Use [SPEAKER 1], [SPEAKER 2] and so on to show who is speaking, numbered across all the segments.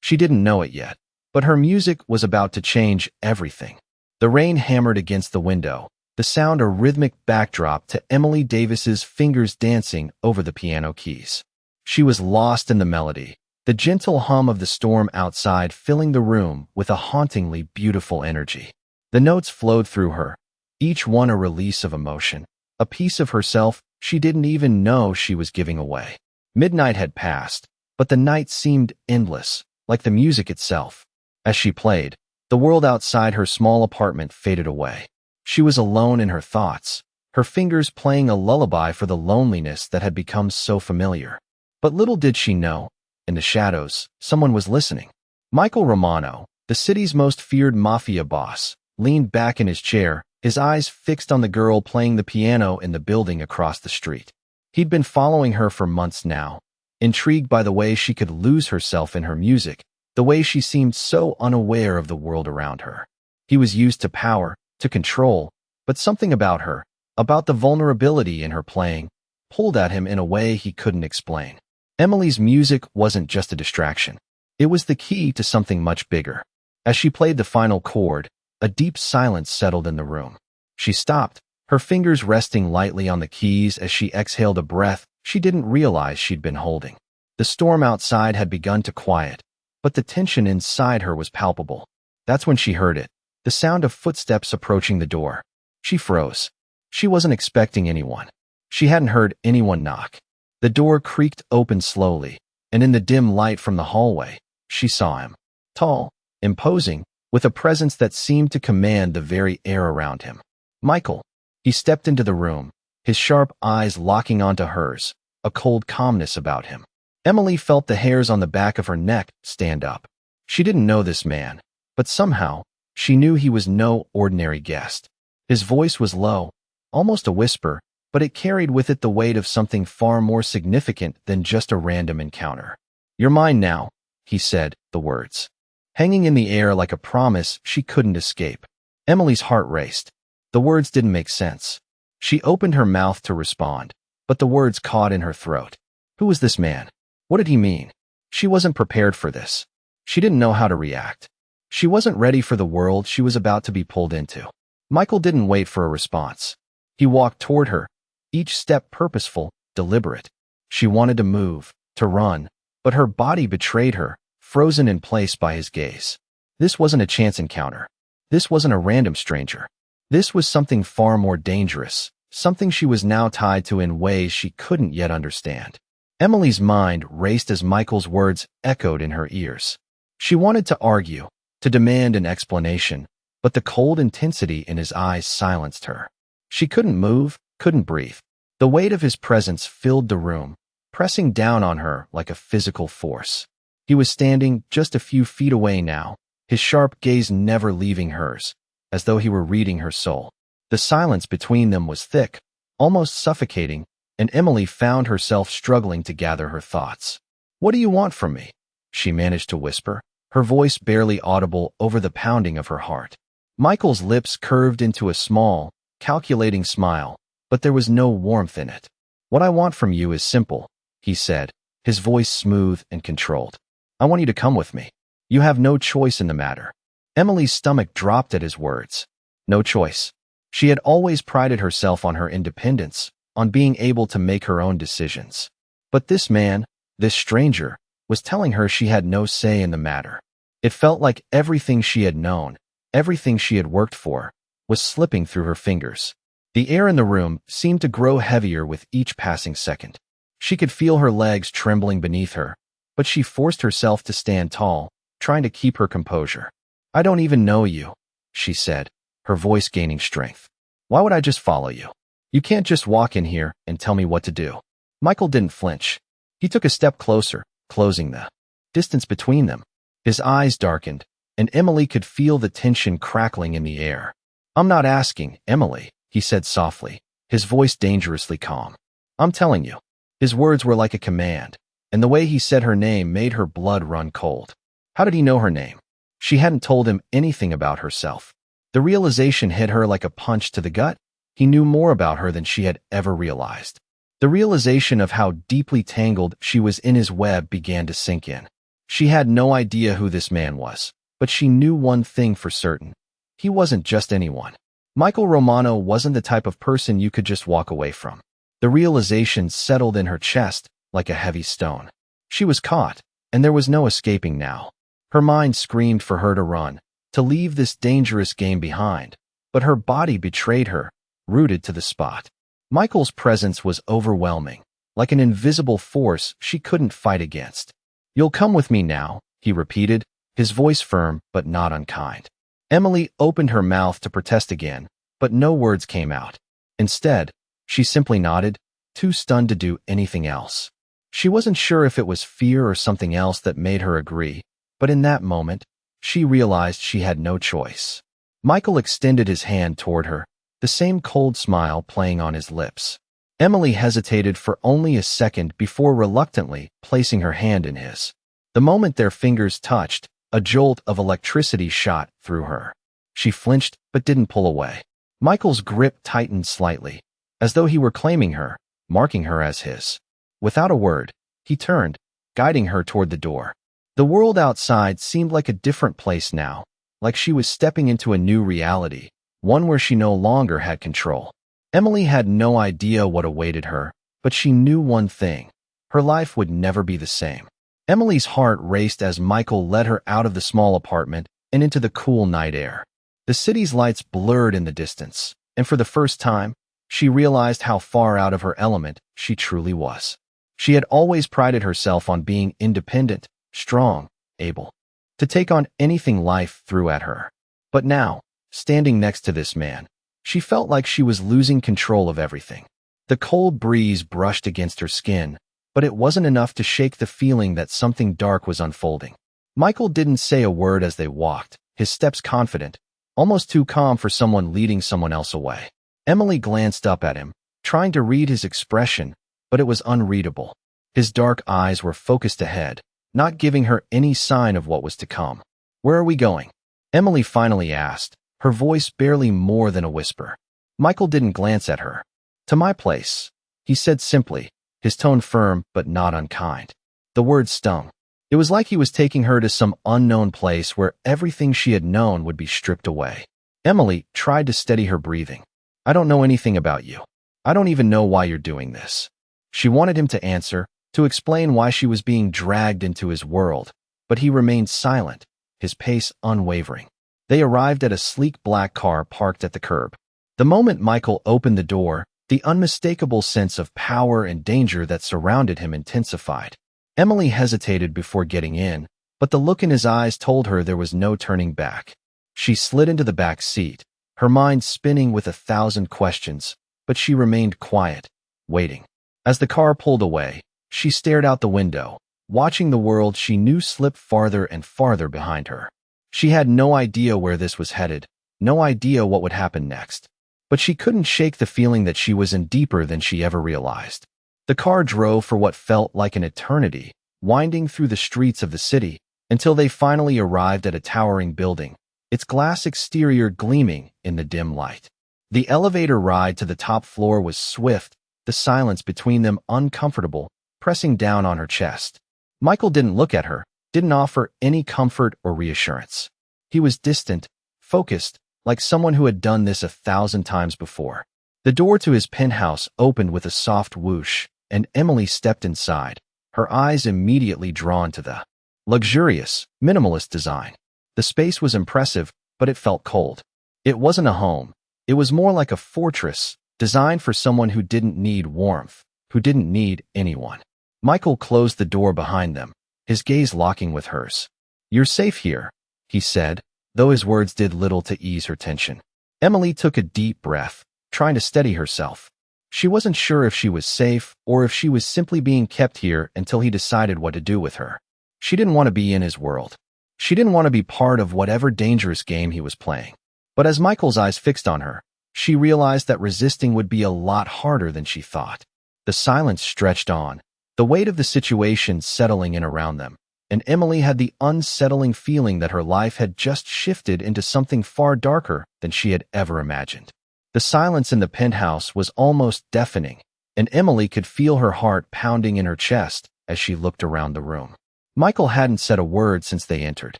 [SPEAKER 1] She didn't know it yet, but her music was about to change everything. The rain hammered against the window, the sound a rhythmic backdrop to Emily Davis's fingers dancing over the piano keys. She was lost in the melody, the gentle hum of the storm outside filling the room with a hauntingly beautiful energy. The notes flowed through her, each one a release of emotion, a piece of herself she didn't even know she was giving away. Midnight had passed, but the night seemed endless, like the music itself. As she played, the world outside her small apartment faded away. She was alone in her thoughts, her fingers playing a lullaby for the loneliness that had become so familiar. But little did she know, in the shadows, someone was listening. Michael Romano, the city's most feared Mafia boss, leaned back in his chair, his eyes fixed on the girl playing the piano in the building across the street. He'd been following her for months now, intrigued by the way she could lose herself in her music, the way she seemed so unaware of the world around her. He was used to power, to control, but something about her, about the vulnerability in her playing, pulled at him in a way he couldn't explain. Emily's music wasn't just a distraction. It was the key to something much bigger. As she played the final chord, a deep silence settled in the room. She stopped, her fingers resting lightly on the keys as she exhaled a breath she didn't realize she'd been holding. The storm outside had begun to quiet, but the tension inside her was palpable. That's when she heard it, the sound of footsteps approaching the door. She froze. She wasn't expecting anyone. She hadn't heard anyone knock. The door creaked open slowly, and in the dim light from the hallway, she saw him. Tall, imposing, with a presence that seemed to command the very air around him. Michael. He stepped into the room, his sharp eyes locking onto hers, a cold calmness about him. Emily felt the hairs on the back of her neck stand up. She didn't know this man, but somehow, she knew he was no ordinary guest. His voice was low, almost a whisper, but it carried with it the weight of something far more significant than just a random encounter. "You're mine now," he said, the words hanging in the air like a promise she couldn't escape. Emily's heart raced. The words didn't make sense. She opened her mouth to respond, but the words caught in her throat. Who was this man? What did he mean? She wasn't prepared for this. She didn't know how to react. She wasn't ready for the world she was about to be pulled into. Michael didn't wait for a response. He walked toward her, each step purposeful, deliberate. She wanted to move, to run, but her body betrayed her, frozen in place by his gaze. This wasn't a chance encounter. This wasn't a random stranger. This was something far more dangerous, something she was now tied to in ways she couldn't yet understand. Emily's mind raced as Michael's words echoed in her ears. She wanted to argue, to demand an explanation, but the cold intensity in his eyes silenced her. She couldn't move, couldn't breathe. The weight of his presence filled the room, pressing down on her like a physical force. He was standing just a few feet away now, his sharp gaze never leaving hers, as though he were reading her soul. The silence between them was thick, almost suffocating, and Emily found herself struggling to gather her thoughts. "What do you want from me?" she managed to whisper, her voice barely audible over the pounding of her heart. Michael's lips curved into a small, calculating smile, but there was no warmth in it. "What I want from you is simple," he said, his voice smooth and controlled. "I want you to come with me. You have no choice in the matter." Emily's stomach dropped at his words. No choice. She had always prided herself on her independence, on being able to make her own decisions. But this man, this stranger, was telling her she had no say in the matter. It felt like everything she had known, everything she had worked for, was slipping through her fingers. The air in the room seemed to grow heavier with each passing second. She could feel her legs trembling beneath her, but she forced herself to stand tall, trying to keep her composure. "I don't even know you," she said, her voice gaining strength. "Why would I just follow you? You can't just walk in here and tell me what to do." Michael didn't flinch. He took a step closer, closing the distance between them. His eyes darkened, and Emily could feel the tension crackling in the air. "I'm not asking, Emily," he said softly, his voice dangerously calm. "I'm telling you." His words were like a command, and the way he said her name made her blood run cold. How did he know her name? She hadn't told him anything about herself. The realization hit her like a punch to the gut. He knew more about her than she had ever realized. The realization of how deeply tangled she was in his web began to sink in. She had no idea who this man was, but she knew one thing for certain. He wasn't just anyone. Michael Romano wasn't the type of person you could just walk away from. The realization settled in her chest like a heavy stone. She was caught, and there was no escaping now. Her mind screamed for her to run, to leave this dangerous game behind, but her body betrayed her, rooted to the spot. Michael's presence was overwhelming, like an invisible force she couldn't fight against. "You'll come with me now," he repeated, his voice firm but not unkind. Emily opened her mouth to protest again, but no words came out. Instead, she simply nodded, too stunned to do anything else. She wasn't sure if it was fear or something else that made her agree, but in that moment, she realized she had no choice. Michael extended his hand toward her, the same cold smile playing on his lips. Emily hesitated for only a second before reluctantly placing her hand in his. The moment their fingers touched, a jolt of electricity shot through her. She flinched but didn't pull away. Michael's grip tightened slightly, as though he were claiming her, marking her as his. Without a word, he turned, guiding her toward the door. The world outside seemed like a different place now, like she was stepping into a new reality, one where she no longer had control. Emily had no idea what awaited her, but she knew one thing: her life would never be the same. Emily's heart raced as Michael led her out of the small apartment and into the cool night air. The city's lights blurred in the distance, and for the first time, she realized how far out of her element she truly was. She had always prided herself on being independent, strong, able to take on anything life threw at her. But now, standing next to this man, she felt like she was losing control of everything. The cold breeze brushed against her skin, but it wasn't enough to shake the feeling that something dark was unfolding. Michael didn't say a word as they walked, his steps confident, almost too calm for someone leading someone else away. Emily glanced up at him, trying to read his expression, but it was unreadable. His dark eyes were focused ahead, not giving her any sign of what was to come. "Where are we going?" Emily finally asked, her voice barely more than a whisper. Michael didn't glance at her. "To my place," he said simply, his tone firm but not unkind. The words stung. It was like he was taking her to some unknown place where everything she had known would be stripped away. Emily tried to steady her breathing. "I don't know anything about you. I don't even know why you're doing this." She wanted him to answer, to explain why she was being dragged into his world, but he remained silent, his pace unwavering. They arrived at a sleek black car parked at the curb. The moment Michael opened the door, the unmistakable sense of power and danger that surrounded him intensified. Emily hesitated before getting in, but the look in his eyes told her there was no turning back. She slid into the back seat, her mind spinning with 1,000 questions, but she remained quiet, waiting. As the car pulled away, she stared out the window, watching the world she knew slip farther and farther behind her. She had no idea where this was headed, no idea what would happen next. But she couldn't shake the feeling that she was in deeper than she ever realized. The car drove for what felt like an eternity, winding through the streets of the city, until they finally arrived at a towering building, its glass exterior gleaming in the dim light. The elevator ride to the top floor was swift, the silence between them uncomfortable, pressing down on her chest. Michael didn't look at her, didn't offer any comfort or reassurance. He was distant, focused, like someone who had done this 1,000 times before. The door to his penthouse opened with a soft whoosh, and Emily stepped inside, her eyes immediately drawn to the luxurious, minimalist design. The space was impressive, but it felt cold. It wasn't a home. It was more like a fortress, designed for someone who didn't need warmth, who didn't need anyone. Michael closed the door behind them, his gaze locking with hers. "You're safe here," he said, though his words did little to ease her tension. Emily took a deep breath, trying to steady herself. She wasn't sure if she was safe or if she was simply being kept here until he decided what to do with her. She didn't want to be in his world. She didn't want to be part of whatever dangerous game he was playing. But as Michael's eyes fixed on her, she realized that resisting would be a lot harder than she thought. The silence stretched on, the weight of the situation settling in around them, and Emily had the unsettling feeling that her life had just shifted into something far darker than she had ever imagined. The silence in the penthouse was almost deafening, and Emily could feel her heart pounding in her chest as she looked around the room. Michael hadn't said a word since they entered.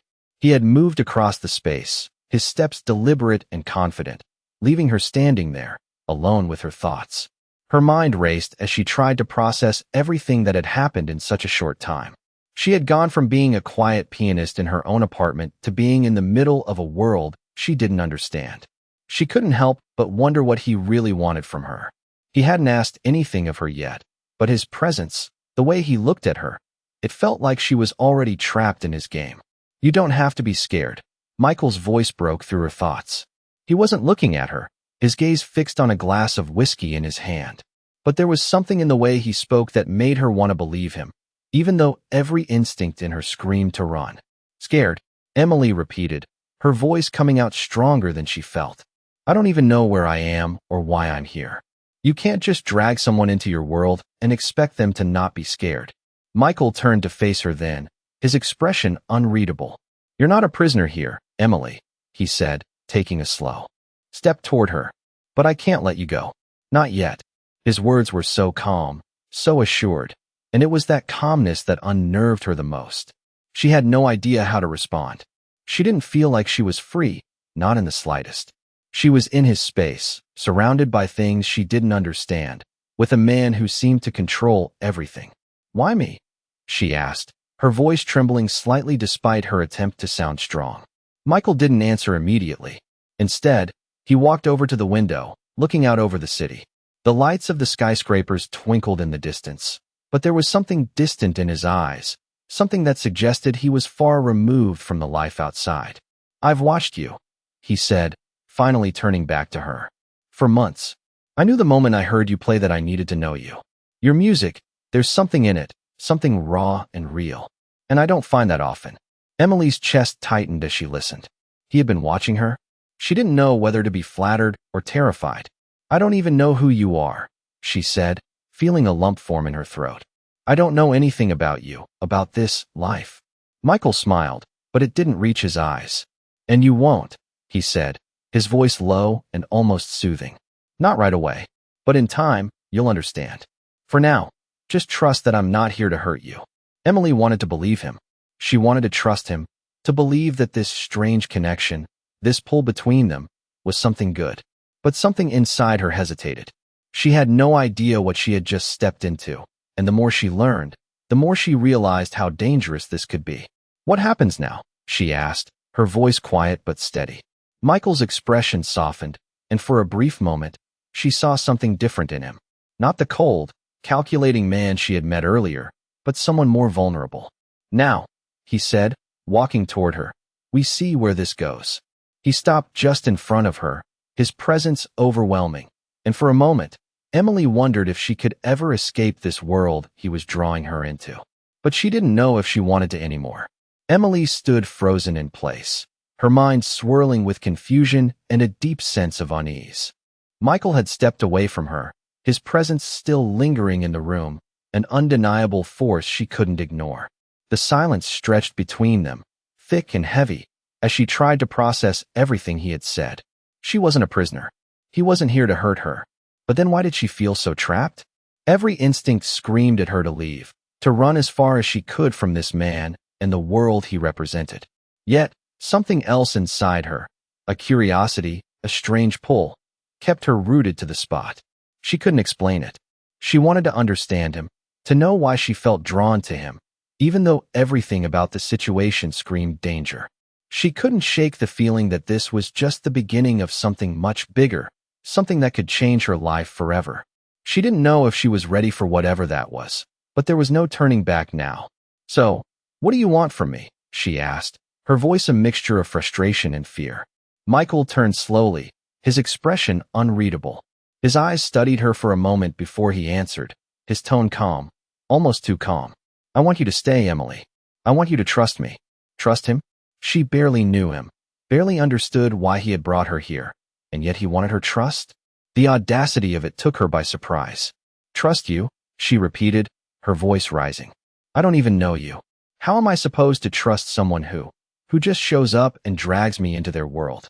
[SPEAKER 1] He had moved across the space, his steps deliberate and confident, leaving her standing there, alone with her thoughts. Her mind raced as she tried to process everything that had happened in such a short time. She had gone from being a quiet pianist in her own apartment to being in the middle of a world she didn't understand. She couldn't help but wonder what he really wanted from her. He hadn't asked anything of her yet, but his presence, the way he looked at her, it felt like she was already trapped in his game. You don't have to be scared. Michael's voice broke through her thoughts. He wasn't looking at her, his gaze fixed on a glass of whiskey in his hand. But there was something in the way he spoke that made her want to believe him, even though every instinct in her screamed to run. Scared, Emily repeated, her voice coming out stronger than she felt. I don't even know where I am or why I'm here. You can't just drag someone into your world and expect them to not be scared. Michael turned to face her then, his expression unreadable. You're not a prisoner here, Emily, he said, taking a slow step toward her. But I can't let you go. Not yet. His words were so calm, so assured, and it was that calmness that unnerved her the most. She had no idea how to respond. She didn't feel like she was free, not in the slightest. She was in his space, surrounded by things she didn't understand, with a man who seemed to control everything. Why me? She asked, her voice trembling slightly despite her attempt to sound strong. Michael didn't answer immediately. Instead, he walked over to the window, looking out over the city. The lights of the skyscrapers twinkled in the distance, but there was something distant in his eyes, something that suggested he was far removed from the life outside. I've watched you, he said, finally turning back to her. For months. I knew the moment I heard you play that I needed to know you. Your music, there's something in it, something raw and real. And I don't find that often. Emily's chest tightened as she listened. He had been watching her. She didn't know whether to be flattered or terrified. I don't even know who you are, she said, feeling a lump form in her throat. I don't know anything about you, about this life. Michael smiled, but it didn't reach his eyes. And you won't, he said, his voice low and almost soothing. Not right away, but in time, you'll understand. For now, just trust that I'm not here to hurt you. Emily wanted to believe him. She wanted to trust him, to believe that this strange connection, this pull between them, was something good. But something inside her hesitated. She had no idea what she had just stepped into, and the more she learned, the more she realized how dangerous this could be. What happens now? She asked, her voice quiet but steady. Michael's expression softened, and for a brief moment, she saw something different in him. Not the cold, calculating man she had met earlier, but someone more vulnerable. Now, he said, walking toward her, we see where this goes. He stopped just in front of her, his presence overwhelming, and for a moment, Emily wondered if she could ever escape this world he was drawing her into. But she didn't know if she wanted to anymore. Emily stood frozen in place, her mind swirling with confusion and a deep sense of unease. Michael had stepped away from her, his presence still lingering in the room, an undeniable force she couldn't ignore. The silence stretched between them, thick and heavy, as she tried to process everything he had said. She wasn't a prisoner. He wasn't here to hurt her. But then why did she feel so trapped? Every instinct screamed at her to leave, to run as far as she could from this man and the world he represented. Yet, something else inside her, a curiosity, a strange pull, kept her rooted to the spot. She couldn't explain it. She wanted to understand him, to know why she felt drawn to him, even though everything about the situation screamed danger. She couldn't shake the feeling that this was just the beginning of something much bigger, something that could change her life forever. She didn't know if she was ready for whatever that was, but there was no turning back now. So, what do you want from me? She asked, her voice a mixture of frustration and fear. Michael turned slowly, his expression unreadable. His eyes studied her for a moment before he answered, his tone calm, almost too calm. I want you to stay, Emily. I want you to trust me. Trust him? She barely knew him, barely understood why he had brought her here, and yet he wanted her trust? The audacity of it took her by surprise. Trust you, she repeated, her voice rising. I don't even know you. How am I supposed to trust someone who just shows up and drags me into their world?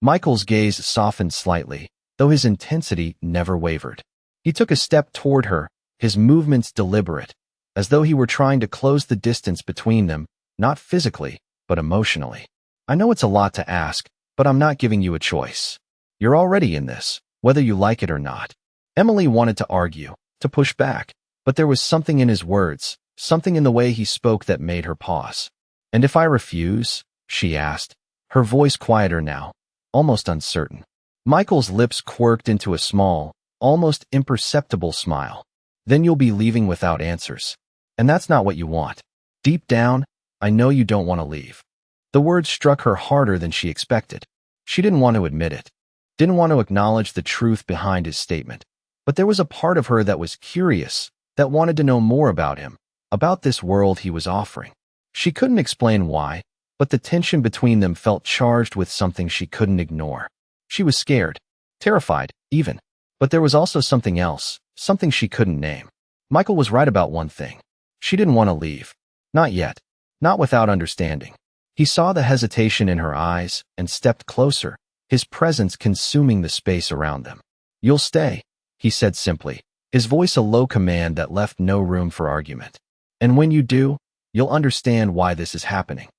[SPEAKER 1] Michael's gaze softened slightly, though his intensity never wavered. He took a step toward her, his movements deliberate, as though he were trying to close the distance between them, not physically, but emotionally. I know it's a lot to ask, but I'm not giving you a choice. You're already in this, whether you like it or not. Emily wanted to argue, to push back, but there was something in his words, something in the way he spoke that made her pause. And if I refuse? She asked, her voice quieter now, almost uncertain. Michael's lips quirked into a small, almost imperceptible smile. Then you'll be leaving without answers. And that's not what you want. Deep down, I know you don't want to leave. The words struck her harder than she expected. She didn't want to admit it, didn't want to acknowledge the truth behind his statement. But there was a part of her that was curious, that wanted to know more about him, about this world he was offering. She couldn't explain why, but the tension between them felt charged with something she couldn't ignore. She was scared, terrified, even. But there was also something else, something she couldn't name. Michael was right about one thing. She didn't want to leave. Not yet. Not without understanding. He saw the hesitation in her eyes and stepped closer, his presence consuming the space around them. You'll stay, he said simply, his voice a low command that left no room for argument. And when you do, you'll understand why this is happening.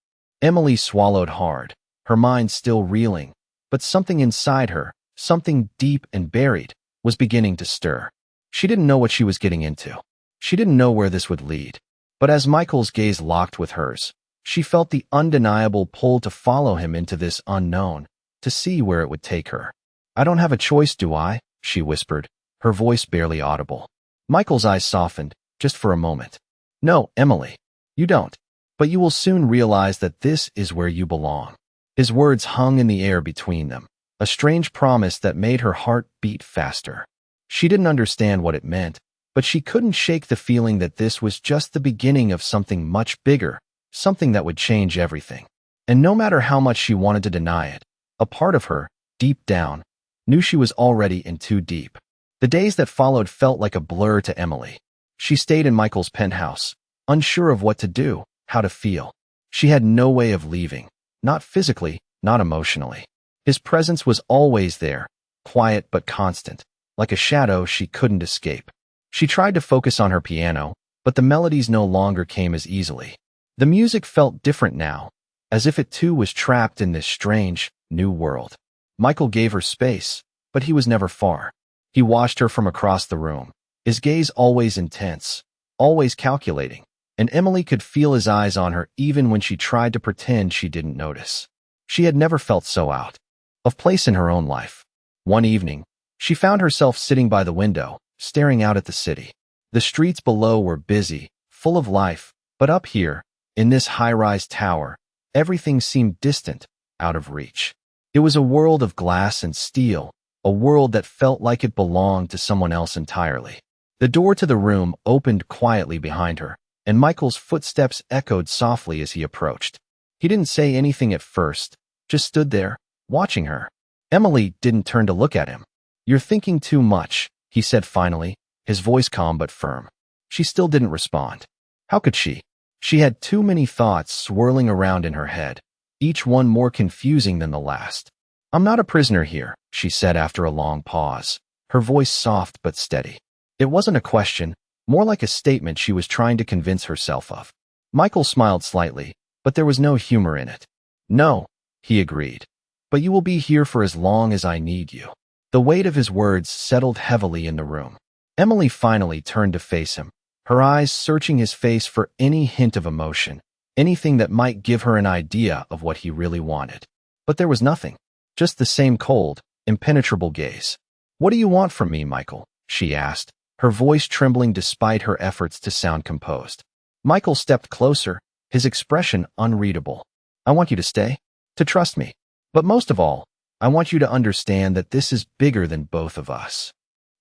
[SPEAKER 1] Emily swallowed hard, her mind still reeling, but something inside her, something deep and buried, was beginning to stir. She didn't know what she was getting into. She didn't know where this would lead. But as Michael's gaze locked with hers, she felt the undeniable pull to follow him into this unknown, to see where it would take her. I don't have a choice, do I? She whispered, her voice barely audible. Michael's eyes softened, just for a moment. No, Emily, you don't. But you will soon realize that this is where you belong. His words hung in the air between them, a strange promise that made her heart beat faster. She didn't understand what it meant, but she couldn't shake the feeling that this was just the beginning of something much bigger, something that would change everything. And no matter how much she wanted to deny it, a part of her, deep down, knew she was already in too deep. The days that followed felt like a blur to Emily. She stayed in Michael's penthouse, unsure of what to do, how to feel. She had no way of leaving, not physically, not emotionally. His presence was always there, quiet but constant, like a shadow she couldn't escape. She tried to focus on her piano, but the melodies no longer came as easily. The music felt different now, as if it too was trapped in this strange, new world. Michael gave her space, but he was never far. He watched her from across the room, his gaze always intense, always calculating, and Emily could feel his eyes on her even when she tried to pretend she didn't notice. She had never felt so out of place in her own life. One evening, she found herself sitting by the window, staring out at the city. The streets below were busy, full of life, but up here, in this high-rise tower, everything seemed distant, out of reach. It was a world of glass and steel, a world that felt like it belonged to someone else entirely. The door to the room opened quietly behind her, and Michael's footsteps echoed softly as he approached. He didn't say anything at first, just stood there, watching her. Emily didn't turn to look at him. You're thinking too much, he said finally, his voice calm but firm. She still didn't respond. How could she? She had too many thoughts swirling around in her head, each one more confusing than the last. I'm not a prisoner here, she said after a long pause, her voice soft but steady. It wasn't a question, more like a statement she was trying to convince herself of. Michael smiled slightly, but there was no humor in it. No, he agreed. But you will be here for as long as I need you. The weight of his words settled heavily in the room. Emily finally turned to face him, her eyes searching his face for any hint of emotion, anything that might give her an idea of what he really wanted. But there was nothing, just the same cold, impenetrable gaze. What do you want from me, Michael? She asked, her voice trembling despite her efforts to sound composed. Michael stepped closer, his expression unreadable. I want you to stay, to trust me. But most of all, I want you to understand that this is bigger than both of us.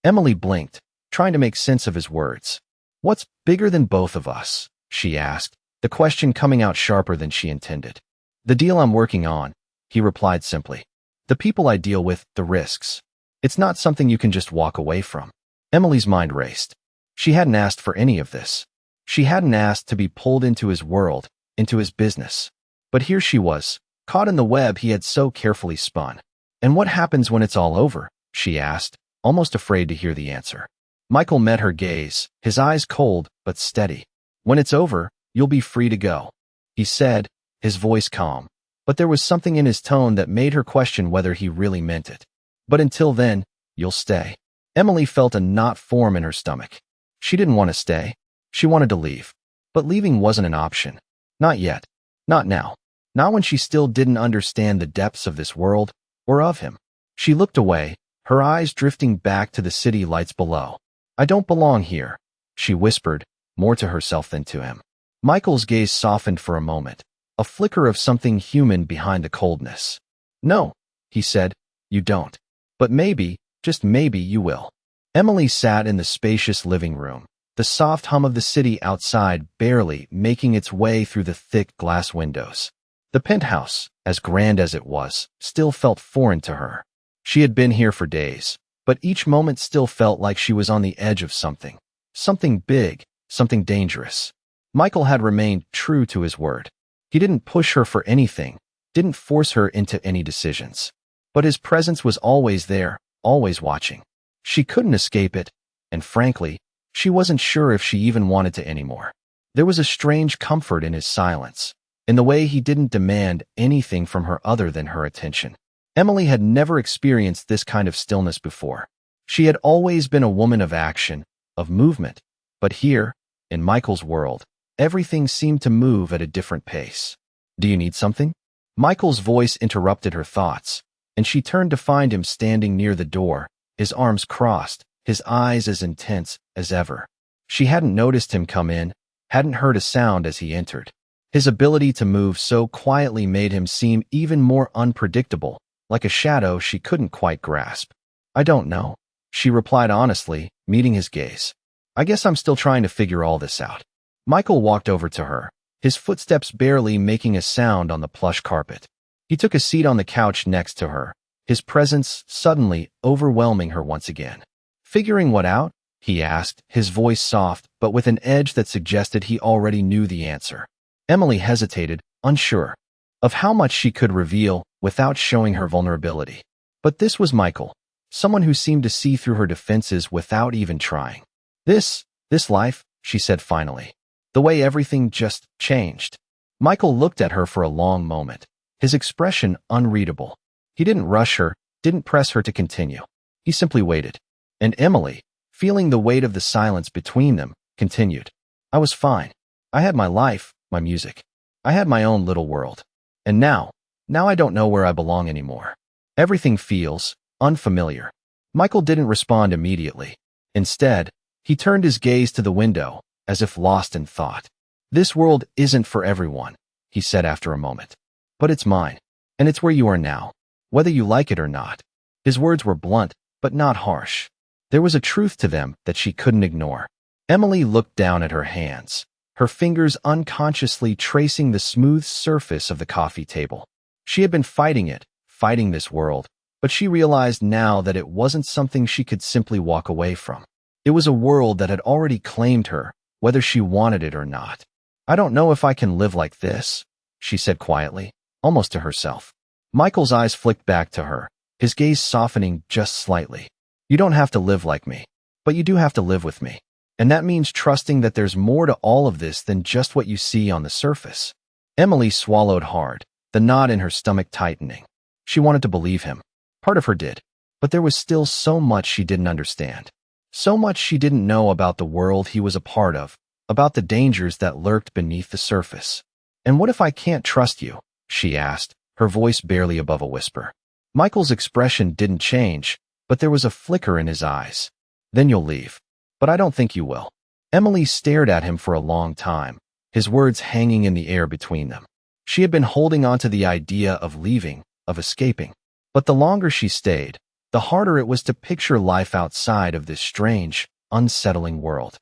[SPEAKER 1] Emily blinked, trying to make sense of his words. What's bigger than both of us? She asked, the question coming out sharper than she intended. The deal I'm working on, he replied simply. The people I deal with, the risks. It's not something you can just walk away from. Emily's mind raced. She hadn't asked for any of this. She hadn't asked to be pulled into his world, into his business. But here she was, caught in the web he had so carefully spun. And what happens when it's all over? She asked, almost afraid to hear the answer. Michael met her gaze, his eyes cold but steady. When it's over, you'll be free to go," he said, his voice calm. But there was something in his tone that made her question whether he really meant it. "But until then, you'll stay." Emily felt a knot form in her stomach. She didn't want to stay. She wanted to leave. But leaving wasn't an option. Not yet. Not now. Not when she still didn't understand the depths of this world, or of him. She looked away, her eyes drifting back to the city lights below. "I don't belong here," she whispered, more to herself than to him. Michael's gaze softened for a moment, a flicker of something human behind the coldness. "No," he said, "you don't. But maybe, just maybe you will." Emily sat in the spacious living room, the soft hum of the city outside barely making its way through the thick glass windows. The penthouse, as grand as it was, still felt foreign to her. She had been here for days, but each moment still felt like she was on the edge of something. Something big, something dangerous. Michael had remained true to his word. He didn't push her for anything, didn't force her into any decisions. But his presence was always there, always watching. She couldn't escape it, and frankly, she wasn't sure if she even wanted to anymore. There was a strange comfort in his silence, in the way he didn't demand anything from her other than her attention. Emily had never experienced this kind of stillness before. She had always been a woman of action, of movement, but here, in Michael's world, everything seemed to move at a different pace. "Do you need something?" Michael's voice interrupted her thoughts, and she turned to find him standing near the door, his arms crossed, his eyes as intense as ever. She hadn't noticed him come in, hadn't heard a sound as he entered. His ability to move so quietly made him seem even more unpredictable, like a shadow she couldn't quite grasp. "I don't know," she replied honestly, meeting his gaze. "I guess I'm still trying to figure all this out." Michael walked over to her, his footsteps barely making a sound on the plush carpet. He took a seat on the couch next to her, his presence suddenly overwhelming her once again. "Figuring what out?" he asked, his voice soft but with an edge that suggested he already knew the answer. Emily hesitated, unsure of how much she could reveal without showing her vulnerability. But this was Michael, someone who seemed to see through her defenses without even trying. This life," she said finally. "The way everything just changed." Michael looked at her for a long moment, his expression unreadable. He didn't rush her, didn't press her to continue. He simply waited. And Emily, feeling the weight of the silence between them, continued. "I was fine. I had my life, my music. I had my own little world. And now I don't know where I belong anymore. Everything feels unfamiliar." Michael didn't respond immediately. Instead, he turned his gaze to the window, as if lost in thought. "This world isn't for everyone," he said after a moment. "But it's mine, and it's where you are now, whether you like it or not." His words were blunt, but not harsh. There was a truth to them that she couldn't ignore. Emily looked down at her hands, her fingers unconsciously tracing the smooth surface of the coffee table. She had been fighting this world, but she realized now that it wasn't something she could simply walk away from. It was a world that had already claimed her, whether she wanted it or not. "I don't know if I can live like this," she said quietly, almost to herself. Michael's eyes flicked back to her, his gaze softening just slightly. "You don't have to live like me, but you do have to live with me. And that means trusting that there's more to all of this than just what you see on the surface." Emily swallowed hard, the knot in her stomach tightening. She wanted to believe him. Part of her did. But there was still so much she didn't understand. So much she didn't know about the world he was a part of, about the dangers that lurked beneath the surface. "And what if I can't trust you?" she asked, her voice barely above a whisper. Michael's expression didn't change, but there was a flicker in his eyes. "Then you'll leave. But I don't think you will." Emily stared at him for a long time, his words hanging in the air between them. She had been holding on to the idea of leaving, of escaping. But the longer she stayed, the harder it was to picture life outside of this strange, unsettling world.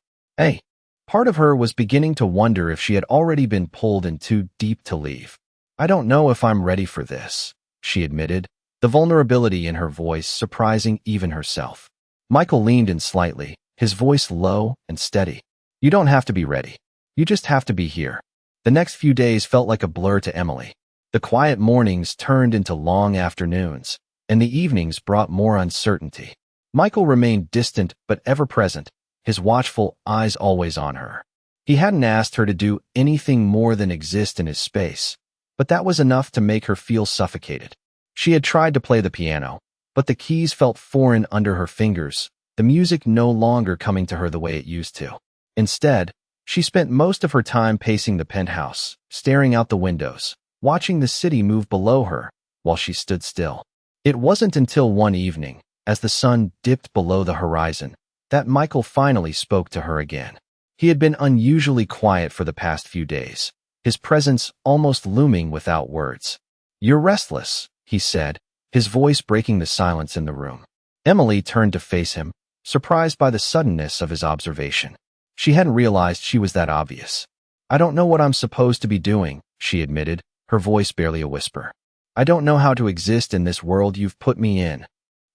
[SPEAKER 1] Part of her was beginning to wonder if she had already been pulled in too deep to leave. "I don't know if I'm ready for this," she admitted, the vulnerability in her voice surprising even herself. Michael leaned in slightly, his voice low and steady. "You don't have to be ready. You just have to be here." The next few days felt like a blur to Emily. The quiet mornings turned into long afternoons, and the evenings brought more uncertainty. Michael remained distant but ever present, his watchful eyes always on her. He hadn't asked her to do anything more than exist in his space, but that was enough to make her feel suffocated. She had tried to play the piano, but the keys felt foreign under her fingers, the music no longer coming to her the way it used to. Instead, she spent most of her time pacing the penthouse, staring out the windows, watching the city move below her while she stood still. It wasn't until one evening, as the sun dipped below the horizon, that Michael finally spoke to her again. He had been unusually quiet for the past few days, his presence almost looming without words. "You're restless," he said, his voice breaking the silence in the room. Emily turned to face him, surprised by the suddenness of his observation. She hadn't realized she was that obvious. "I don't know what I'm supposed to be doing," she admitted, her voice barely a whisper. "I don't know how to exist in this world you've put me in."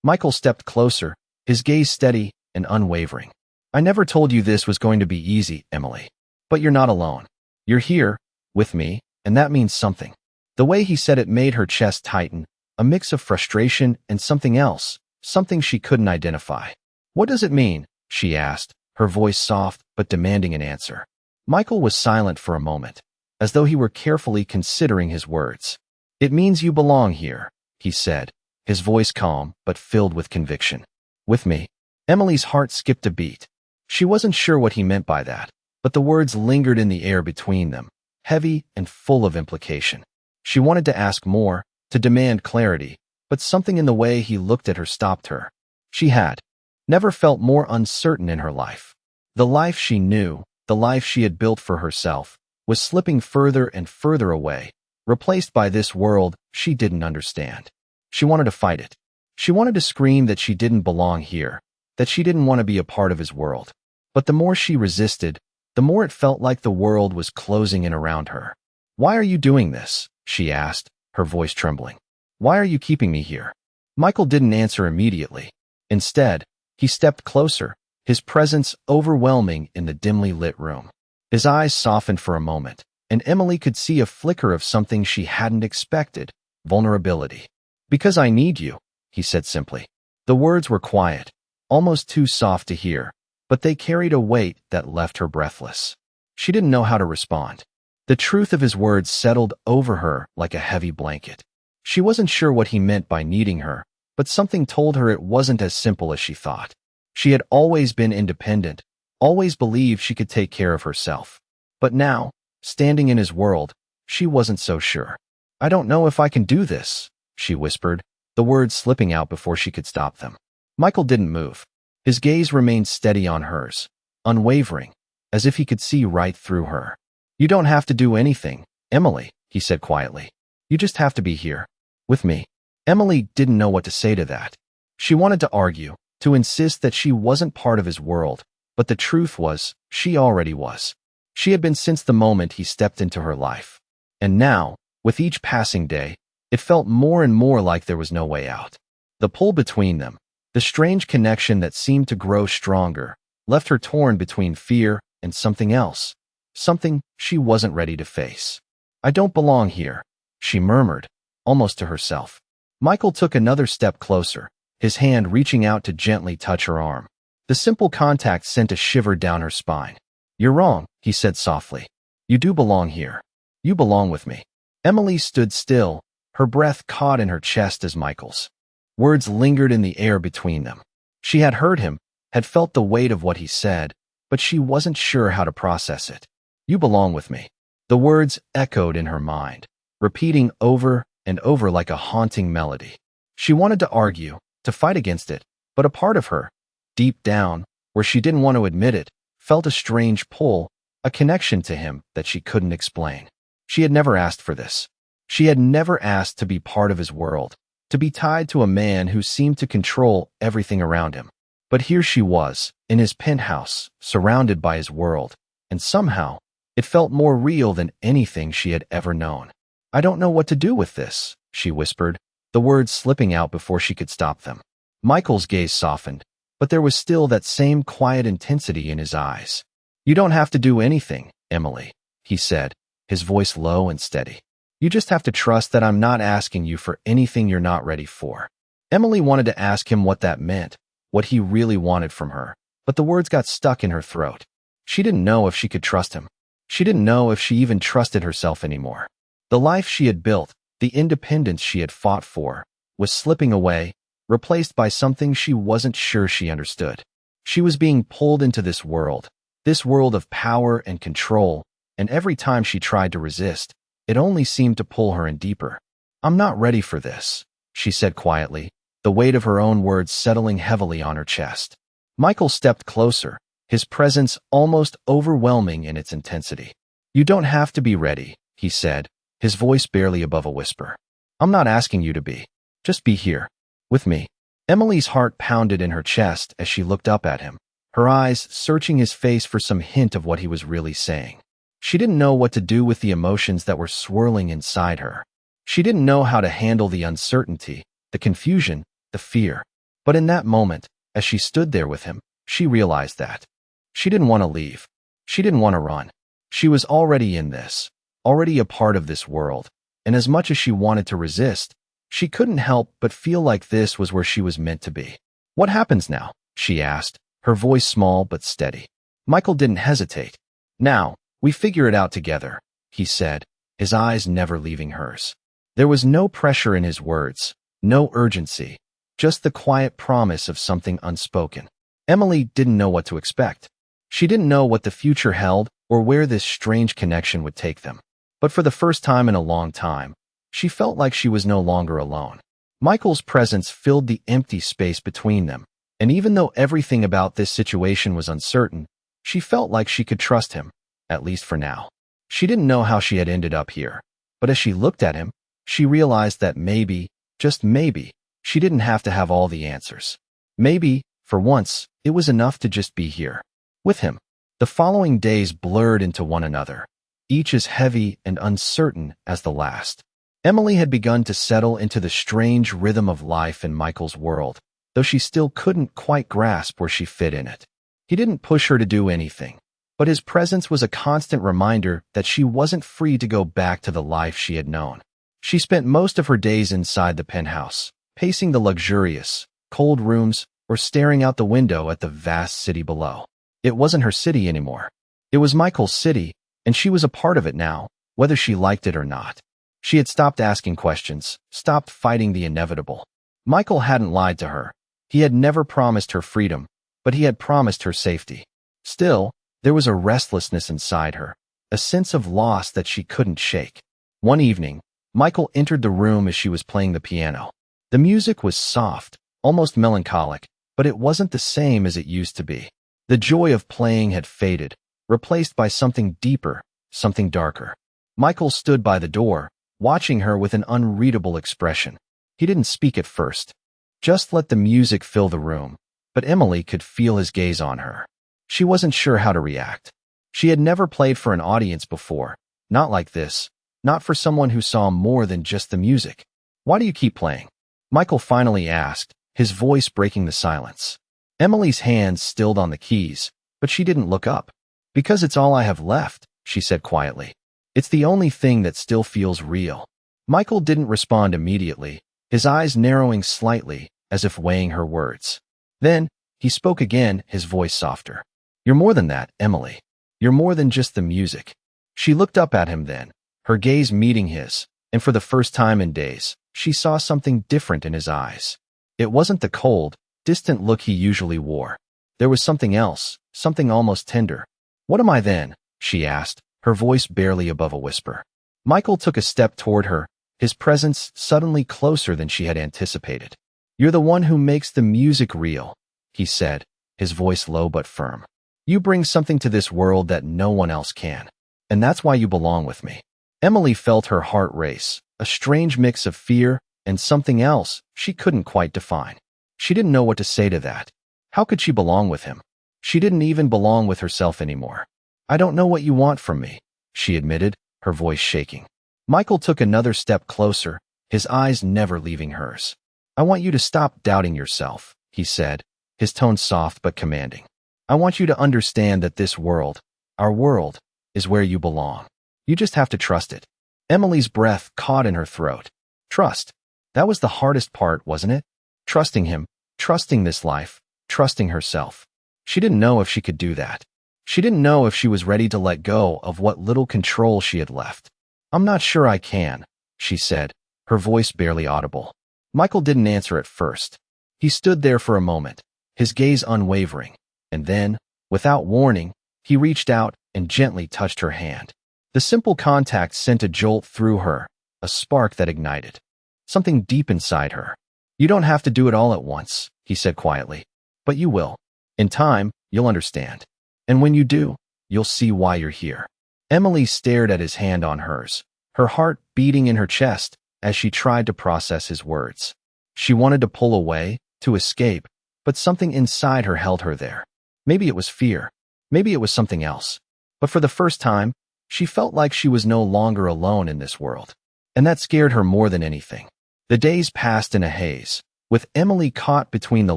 [SPEAKER 1] Michael stepped closer, his gaze steady and unwavering. "I never told you this was going to be easy, Emily. But you're not alone. You're here, with me, and that means something." The way he said it made her chest tighten, a mix of frustration and something else, something she couldn't identify. "What does it mean?" she asked, her voice soft but demanding an answer. Michael was silent for a moment, as though he were carefully considering his words. "It means you belong here," he said, his voice calm but filled with conviction. "With me." Emily's heart skipped a beat. She wasn't sure what he meant by that, but the words lingered in the air between them, heavy and full of implication. She wanted to ask more, to demand clarity, but something in the way he looked at her stopped her. She had never felt more uncertain in her life. The life she knew, the life she had built for herself, was slipping further and further away, replaced by this world she didn't understand. She wanted to fight it. She wanted to scream that she didn't belong here, that she didn't want to be a part of his world. But the more she resisted, the more it felt like the world was closing in around her. "Why are you doing this?" she asked, her voice trembling. "Why are you keeping me here?" Michael didn't answer immediately. Instead, he stepped closer, his presence overwhelming in the dimly lit room. His eyes softened for a moment, and Emily could see a flicker of something she hadn't expected: vulnerability. "Because I need you," he said simply. The words were quiet, almost too soft to hear, but they carried a weight that left her breathless. She didn't know how to respond. The truth of his words settled over her like a heavy blanket. She wasn't sure what he meant by needing her, but something told her it wasn't as simple as she thought. She had always been independent, always believed she could take care of herself. But now, standing in his world, she wasn't so sure. "I don't know if I can do this," she whispered, the words slipping out before she could stop them. Michael didn't move. His gaze remained steady on hers, unwavering, as if he could see right through her. "You don't have to do anything, Emily," he said quietly. "You just have to be here, with me." Emily didn't know what to say to that. She wanted to argue, to insist that she wasn't part of his world, but the truth was, she already was. She had been since the moment he stepped into her life. And now, with each passing day, it felt more and more like there was no way out. The pull between them, the strange connection that seemed to grow stronger, left her torn between fear and something else, something she wasn't ready to face. "I don't belong here," she murmured, almost to herself. Michael took another step closer, his hand reaching out to gently touch her arm. The simple contact sent a shiver down her spine. "You're wrong," he said softly. "You do belong here. You belong with me." Emily stood still, her breath caught in her chest as Michael's words lingered in the air between them. She had heard him, had felt the weight of what he said, but she wasn't sure how to process it. "You belong with me." The words echoed in her mind, repeating over and over like a haunting melody. She wanted to argue, to fight against it, but a part of her, deep down, where she didn't want to admit it, felt a strange pull, a connection to him that she couldn't explain. She had never asked for this. She had never asked to be part of his world, to be tied to a man who seemed to control everything around him. But here she was, in his penthouse, surrounded by his world, and somehow, it felt more real than anything she had ever known. "I don't know what to do with this," she whispered, the words slipping out before she could stop them. Michael's gaze softened, but there was still that same quiet intensity in his eyes. "You don't have to do anything, Emily," he said, his voice low and steady. "You just have to trust that I'm not asking you for anything you're not ready for." Emily wanted to ask him what that meant, what he really wanted from her, but the words got stuck in her throat. She didn't know if she could trust him. She didn't know if she even trusted herself anymore. The life she had built, the independence she had fought for, was slipping away, replaced by something she wasn't sure she understood. She was being pulled into this world of power and control, and every time she tried to resist, it only seemed to pull her in deeper. "I'm not ready for this," she said quietly, the weight of her own words settling heavily on her chest. Michael stepped closer, his presence almost overwhelming in its intensity. "You don't have to be ready," he said, his voice barely above a whisper. "I'm not asking you to be. Just be here, with me." Emily's heart pounded in her chest as she looked up at him, her eyes searching his face for some hint of what he was really saying. She didn't know what to do with the emotions that were swirling inside her. She didn't know how to handle the uncertainty, the confusion, the fear. But in that moment, as she stood there with him, she realized that she didn't want to leave. She didn't want to run. She was already in this, already a part of this world, and as much as she wanted to resist, she couldn't help but feel like this was where she was meant to be. "What happens now?" she asked, her voice small but steady. Michael didn't hesitate. "Now, we figure it out together," he said, his eyes never leaving hers. There was no pressure in his words, no urgency, just the quiet promise of something unspoken. Emily didn't know what to expect. She didn't know what the future held or where this strange connection would take them. But for the first time in a long time, she felt like she was no longer alone. Michael's presence filled the empty space between them, and even though everything about this situation was uncertain, she felt like she could trust him, at least for now. She didn't know how she had ended up here, but as she looked at him, she realized that maybe, just maybe, she didn't have to have all the answers. Maybe, for once, it was enough to just be here, with him. The following days blurred into one another, each as heavy and uncertain as the last. Emily had begun to settle into the strange rhythm of life in Michael's world, though she still couldn't quite grasp where she fit in it. He didn't push her to do anything, but his presence was a constant reminder that she wasn't free to go back to the life she had known. She spent most of her days inside the penthouse, pacing the luxurious, cold rooms or staring out the window at the vast city below. It wasn't her city anymore. It was Michael's city, and she was a part of it now, whether she liked it or not. She had stopped asking questions, stopped fighting the inevitable. Michael hadn't lied to her. He had never promised her freedom, but he had promised her safety. Still, there was a restlessness inside her, a sense of loss that she couldn't shake. One evening, Michael entered the room as she was playing the piano. The music was soft, almost melancholic, but it wasn't the same as it used to be. The joy of playing had faded, replaced by something deeper, something darker. Michael stood by the door, watching her with an unreadable expression. He didn't speak at first. Just let the music fill the room, but Emily could feel his gaze on her. She wasn't sure how to react. She had never played for an audience before, not like this, not for someone who saw more than just the music. "Why do you keep playing?" Michael finally asked, his voice breaking the silence. Emily's hands stilled on the keys, but she didn't look up. "Because it's all I have left," she said quietly. "It's the only thing that still feels real." Michael didn't respond immediately, his eyes narrowing slightly, as if weighing her words. Then, he spoke again, his voice softer. "You're more than that, Emily. You're more than just the music." She looked up at him then, her gaze meeting his, and for the first time in days, she saw something different in his eyes. It wasn't the cold, distant look he usually wore. There was something else, something almost tender. "What am I then?" she asked, her voice barely above a whisper. Michael took a step toward her, his presence suddenly closer than she had anticipated. "You're the one who makes the music real," he said, his voice low but firm. "You bring something to this world that no one else can, and that's why you belong with me." Emily felt her heart race, a strange mix of fear and something else she couldn't quite define. She didn't know what to say to that. How could she belong with him? She didn't even belong with herself anymore. "I don't know what you want from me," she admitted, her voice shaking. Michael took another step closer, his eyes never leaving hers. "I want you to stop doubting yourself," he said, his tone soft but commanding. "I want you to understand that this world, our world, is where you belong. You just have to trust it." Emily's breath caught in her throat. Trust. That was the hardest part, wasn't it? Trusting him, trusting this life, trusting herself. She didn't know if she could do that. She didn't know if she was ready to let go of what little control she had left. "I'm not sure I can," she said, her voice barely audible. Michael didn't answer at first. He stood there for a moment, his gaze unwavering, and then, without warning, he reached out and gently touched her hand. The simple contact sent a jolt through her, a spark that ignited something deep inside her. "You don't have to do it all at once," he said quietly. "But you will. In time, you'll understand. And when you do, you'll see why you're here." Emily stared at his hand on hers, her heart beating in her chest as she tried to process his words. She wanted to pull away, to escape, but something inside her held her there. Maybe it was fear. Maybe it was something else. But for the first time, she felt like she was no longer alone in this world. And that scared her more than anything. The days passed in a haze, with Emily caught between the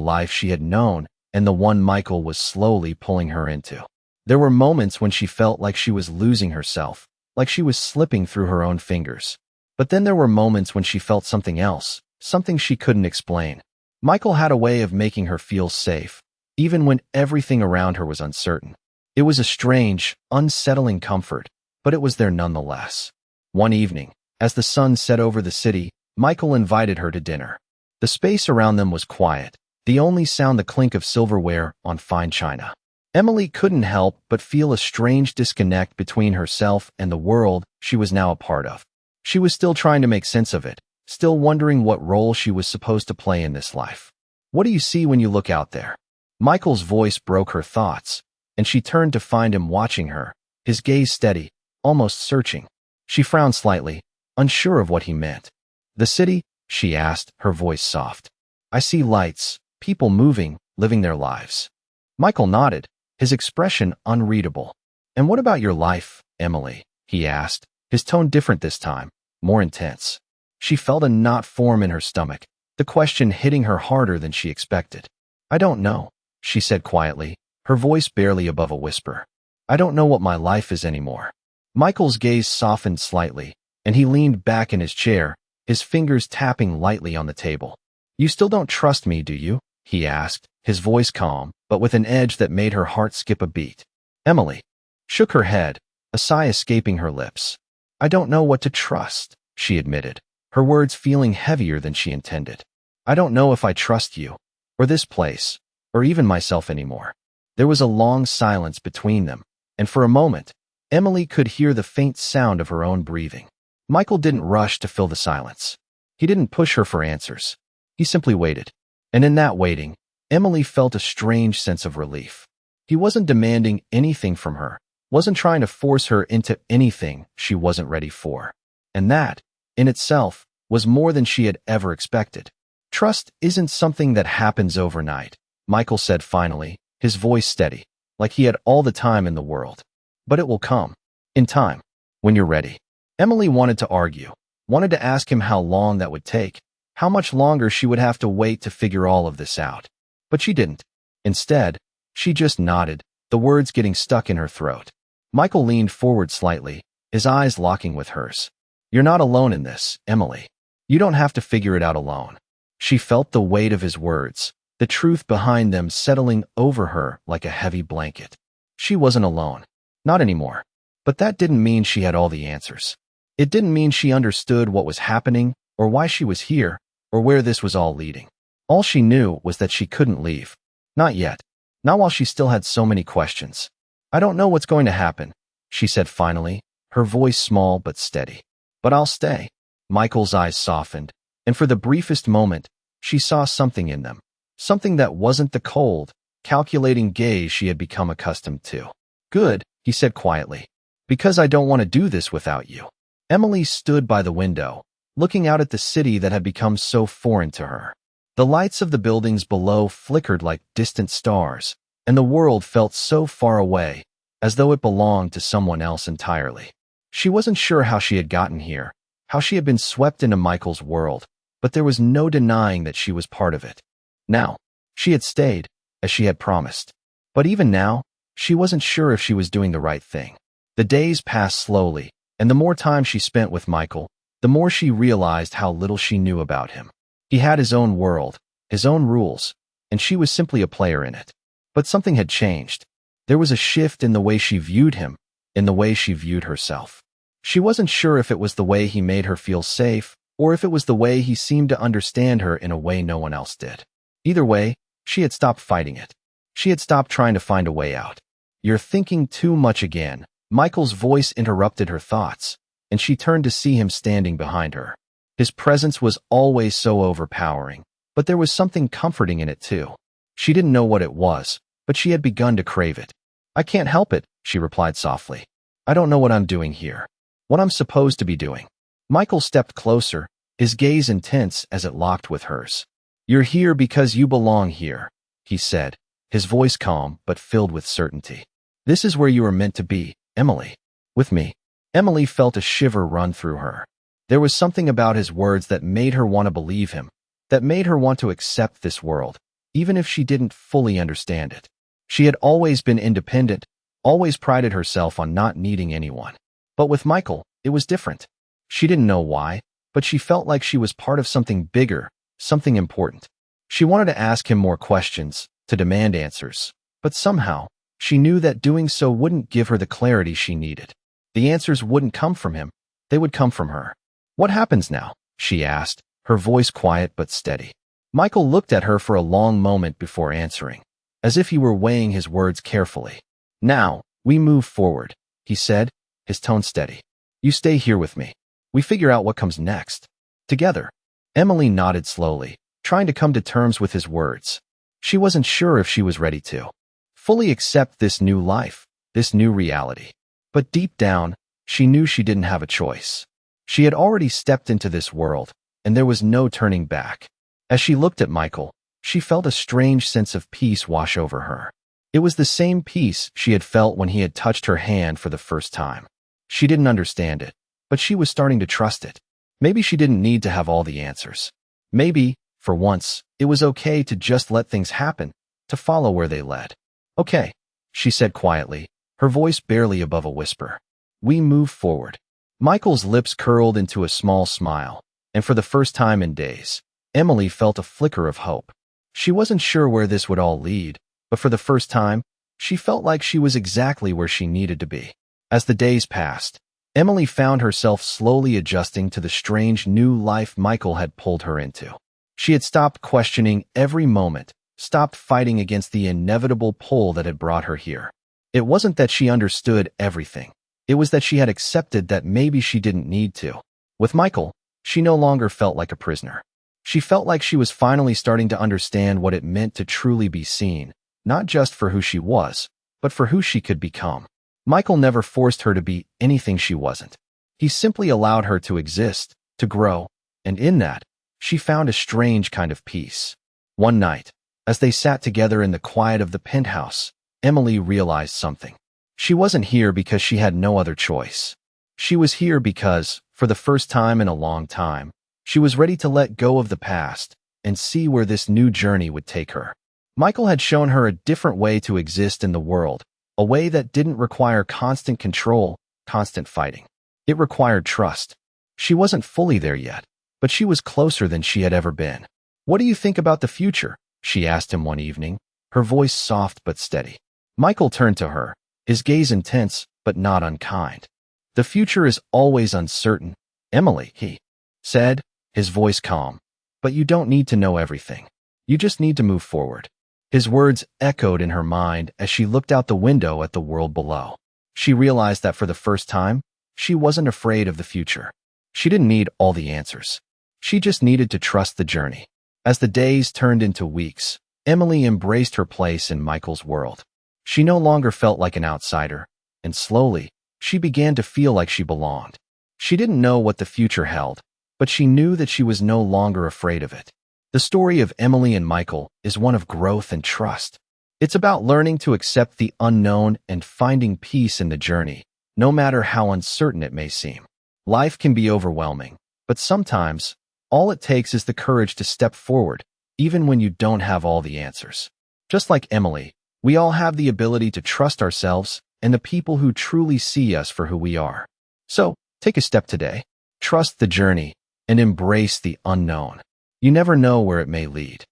[SPEAKER 1] life she had known and the one Michael was slowly pulling her into. There were moments when she felt like she was losing herself, like she was slipping through her own fingers. But then there were moments when she felt something else, something she couldn't explain. Michael had a way of making her feel safe, even when everything around her was uncertain. It was a strange, unsettling comfort, but it was there nonetheless. One evening, as the sun set over the city, Michael invited her to dinner. The space around them was quiet, the only sound the clink of silverware on fine china. Emily couldn't help but feel a strange disconnect between herself and the world she was now a part of. She was still trying to make sense of it, still wondering what role she was supposed to play in this life. "What do you see when you look out there?" Michael's voice broke her thoughts, and she turned to find him watching her, his gaze steady, almost searching. She frowned slightly, unsure of what he meant. "The city?" she asked, her voice soft. "I see lights, people moving, living their lives." Michael nodded, his expression unreadable. "And what about your life, Emily?" he asked, his tone different this time, more intense. She felt a knot form in her stomach, the question hitting her harder than she expected. "I don't know," she said quietly, her voice barely above a whisper. "I don't know what my life is anymore." Michael's gaze softened slightly, and he leaned back in his chair, his fingers tapping lightly on the table. "You still don't trust me, do you?" he asked, his voice calm, but with an edge that made her heart skip a beat. Emily shook her head, a sigh escaping her lips. "I don't know what to trust," she admitted, her words feeling heavier than she intended. "I don't know if I trust you, or this place, or even myself anymore." There was a long silence between them, and for a moment, Emily could hear the faint sound of her own breathing. Michael didn't rush to fill the silence. He didn't push her for answers. He simply waited. And in that waiting, Emily felt a strange sense of relief. He wasn't demanding anything from her, wasn't trying to force her into anything she wasn't ready for. And that, in itself, was more than she had ever expected. "Trust isn't something that happens overnight," Michael said finally, his voice steady, like he had all the time in the world. "But it will come. In time. When you're ready." Emily wanted to argue, wanted to ask him how long that would take, how much longer she would have to wait to figure all of this out. But she didn't. Instead, she just nodded, the words getting stuck in her throat. Michael leaned forward slightly, his eyes locking with hers. "You're not alone in this, Emily. You don't have to figure it out alone." She felt the weight of his words, the truth behind them settling over her like a heavy blanket. She wasn't alone. Not anymore. But that didn't mean she had all the answers. It didn't mean she understood what was happening, or why she was here, or where this was all leading. All she knew was that she couldn't leave. Not yet. Not while she still had so many questions. "I don't know what's going to happen," she said finally, her voice small but steady. "But I'll stay." Michael's eyes softened, and for the briefest moment, she saw something in them. Something that wasn't the cold, calculating gaze she had become accustomed to. "Good," he said quietly. "Because I don't want to do this without you." Emily stood by the window, looking out at the city that had become so foreign to her. The lights of the buildings below flickered like distant stars, and the world felt so far away, as though it belonged to someone else entirely. She wasn't sure how she had gotten here, how she had been swept into Michael's world, but there was no denying that she was part of it. Now, she had stayed, as she had promised. But even now, she wasn't sure if she was doing the right thing. The days passed slowly, and the more time she spent with Michael, the more she realized how little she knew about him. He had his own world, his own rules, and she was simply a player in it. But something had changed. There was a shift in the way she viewed him, in the way she viewed herself. She wasn't sure if it was the way he made her feel safe, or if it was the way he seemed to understand her in a way no one else did. Either way, she had stopped fighting it. She had stopped trying to find a way out. "You're thinking too much again." Michael's voice interrupted her thoughts, and she turned to see him standing behind her. His presence was always so overpowering, but there was something comforting in it too. She didn't know what it was, but she had begun to crave it. "I can't help it," she replied softly. "I don't know what I'm doing here. What I'm supposed to be doing." Michael stepped closer, his gaze intense as it locked with hers. "You're here because you belong here," he said, his voice calm but filled with certainty. "This is where you are meant to be, Emily. With me." Emily felt a shiver run through her. There was something about his words that made her want to believe him, that made her want to accept this world, even if she didn't fully understand it. She had always been independent, always prided herself on not needing anyone. But with Michael, it was different. She didn't know why, but she felt like she was part of something bigger, something important. She wanted to ask him more questions, to demand answers, but somehow, she knew that doing so wouldn't give her the clarity she needed. The answers wouldn't come from him, they would come from her. "What happens now?" she asked, her voice quiet but steady. Michael looked at her for a long moment before answering, as if he were weighing his words carefully. "Now, we move forward," he said, his tone steady. "You stay here with me. We figure out what comes next. Together." Emily nodded slowly, trying to come to terms with his words. She wasn't sure if she was ready to fully accept this new life, this new reality. But deep down, she knew she didn't have a choice. She had already stepped into this world, and there was no turning back. As she looked at Michael, she felt a strange sense of peace wash over her. It was the same peace she had felt when he had touched her hand for the first time. She didn't understand it, but she was starting to trust it. Maybe she didn't need to have all the answers. Maybe, for once, it was okay to just let things happen, to follow where they led. "Okay," she said quietly, her voice barely above a whisper. "We move forward." Michael's lips curled into a small smile, and for the first time in days, Emily felt a flicker of hope. She wasn't sure where this would all lead, but for the first time, she felt like she was exactly where she needed to be. As the days passed, Emily found herself slowly adjusting to the strange new life Michael had pulled her into. She had stopped questioning every moment, stopped fighting against the inevitable pull that had brought her here. It wasn't that she understood everything. It was that she had accepted that maybe she didn't need to. With Michael, she no longer felt like a prisoner. She felt like she was finally starting to understand what it meant to truly be seen, not just for who she was, but for who she could become. Michael never forced her to be anything she wasn't. He simply allowed her to exist, to grow, and in that, she found a strange kind of peace. One night, as they sat together in the quiet of the penthouse, Emily realized something. She wasn't here because she had no other choice. She was here because, for the first time in a long time, she was ready to let go of the past and see where this new journey would take her. Michael had shown her a different way to exist in the world, a way that didn't require constant control, constant fighting. It required trust. She wasn't fully there yet, but she was closer than she had ever been. "What do you think about the future?" she asked him one evening, her voice soft but steady. Michael turned to her, his gaze intense but not unkind. "The future is always uncertain, Emily," he said, his voice calm. "But you don't need to know everything. You just need to move forward." His words echoed in her mind as she looked out the window at the world below. She realized that for the first time, she wasn't afraid of the future. She didn't need all the answers. She just needed to trust the journey. As the days turned into weeks, Emily embraced her place in Michael's world. She no longer felt like an outsider, and slowly, she began to feel like she belonged. She didn't know what the future held, but she knew that she was no longer afraid of it. The story of Emily and Michael is one of growth and trust. It's about learning to accept the unknown and finding peace in the journey, no matter how uncertain it may seem. Life can be overwhelming, but sometimes, all it takes is the courage to step forward, even when you don't have all the answers. Just like Emily, we all have the ability to trust ourselves and the people who truly see us for who we are. So, take a step today, trust the journey, and embrace the unknown. You never know where it may lead.